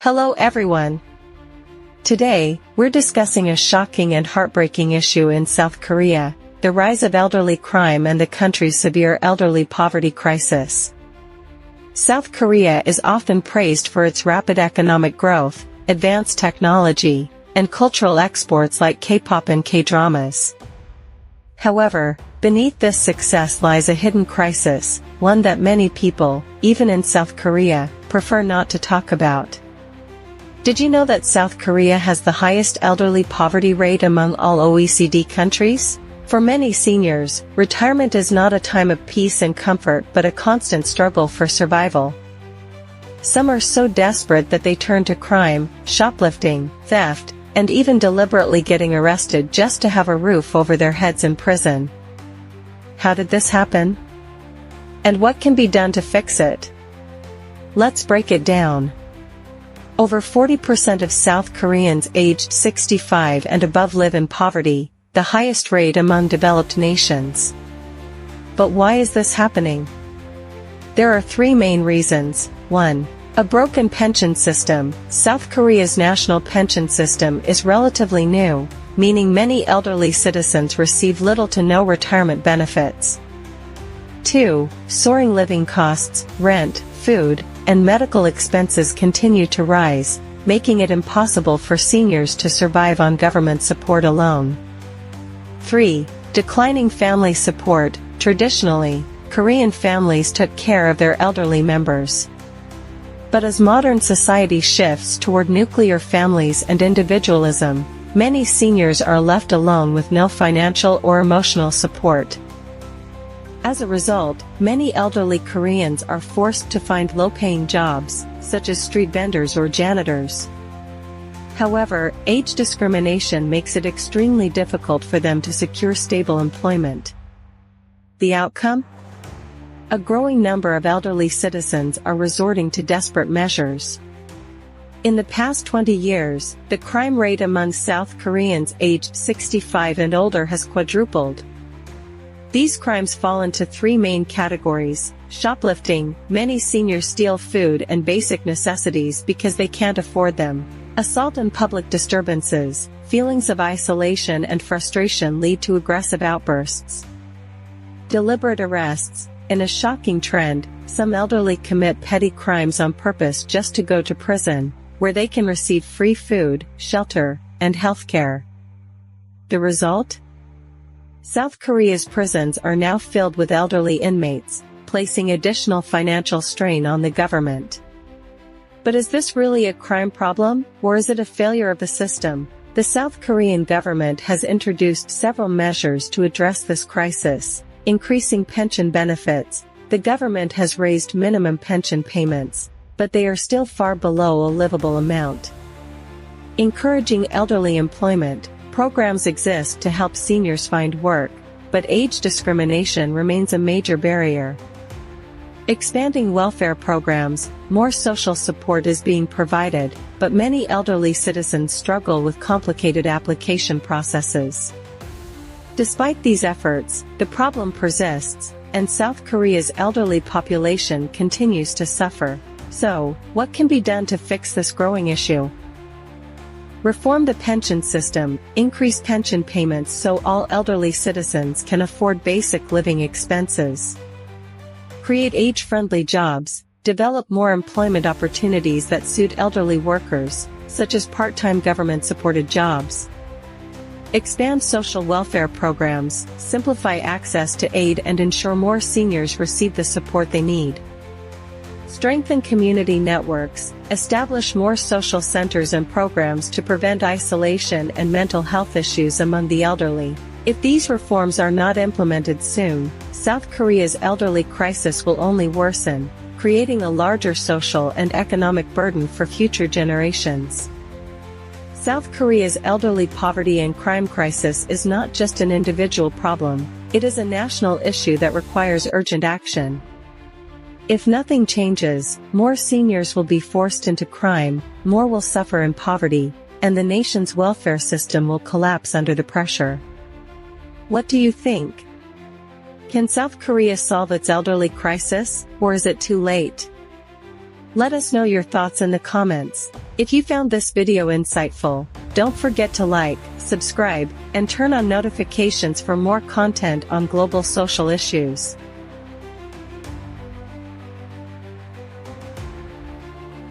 Hello everyone. Today, we're discussing a shocking and heartbreaking issue in South Korea, the rise of elderly crime and the country's severe elderly poverty crisis. South Korea is often praised for its rapid economic growth, advanced technology, and cultural exports like K-pop and K-dramas. However, beneath this success lies a hidden crisis, one that many people, even in South Korea, prefer not to talk about. Did you know that South Korea has the highest elderly poverty rate among all OECD countries? For many seniors, retirement is not a time of peace and comfort but a constant struggle for survival. Some are so desperate that they turn to crime, shoplifting, theft, and even deliberately getting arrested just to have a roof over their heads in prison. How did this happen? And what can be done to fix it? Let's break it down. Over 40% of South Koreans aged 65 and above live in poverty, the highest rate among developed nations. But why is this happening? There are three main reasons. 1. A broken pension system. South Korea's national pension system is relatively new, meaning many elderly citizens receive little to no retirement benefits. 2. Soaring living costs, rent, food, and medical expenses continue to rise, making it impossible for seniors to survive on government support alone. 3. Declining family support. Traditionally, Korean families took care of their elderly members. But as modern society shifts toward nuclear families and individualism, many seniors are left alone with no financial or emotional support. As a result, many elderly Koreans are forced to find low-paying jobs, such as street vendors or janitors. However, age discrimination makes it extremely difficult for them to secure stable employment. The outcome? A growing number of elderly citizens are resorting to desperate measures. In the past 20 years, the crime rate among South Koreans aged 65 and older has quadrupled. These crimes fall into three main categories: shoplifting, many seniors steal food and basic necessities because they can't afford them; assault and public disturbances, feelings of isolation and frustration lead to aggressive outbursts; deliberate arrests. In a shocking trend, some elderly commit petty crimes on purpose just to go to prison, where they can receive free food, shelter, and healthcare. The result? South Korea's prisons are now filled with elderly inmates, placing additional financial strain on the government. But is this really a crime problem, or is it a failure of the system? The South Korean government has introduced several measures to address this crisis, increasing pension benefits. The government has raised minimum pension payments, but they are still far below a livable amount. Encouraging elderly employment. Programs exist to help seniors find work, but age discrimination remains a major barrier. Expanding welfare programs. More social support is being provided, but many elderly citizens struggle with complicated application processes. Despite these efforts, the problem persists, and South Korea's elderly population continues to suffer. So, what can be done to fix this growing issue? Reform the pension system, increase pension payments so all elderly citizens can afford basic living expenses. Create age-friendly jobs, develop more employment opportunities that suit elderly workers, such as part-time government-supported jobs. Expand social welfare programs, simplify access to aid and ensure more seniors receive the support they need. Strengthen community networks, establish more social centers and programs to prevent isolation and mental health issues among the elderly. If these reforms are not implemented soon, South Korea's elderly crisis will only worsen, creating a larger social and economic burden for future generations. South Korea's elderly poverty and crime crisis is not just an individual problem, it is a national issue that requires urgent action. If nothing changes, more seniors will be forced into crime, more will suffer in poverty, and the nation's welfare system will collapse under the pressure. What do you think? Can South Korea solve its elderly crisis, or is it too late? Let us know your thoughts in the comments. If you found this video insightful, don't forget to like, subscribe, and turn on notifications for more content on global social issues.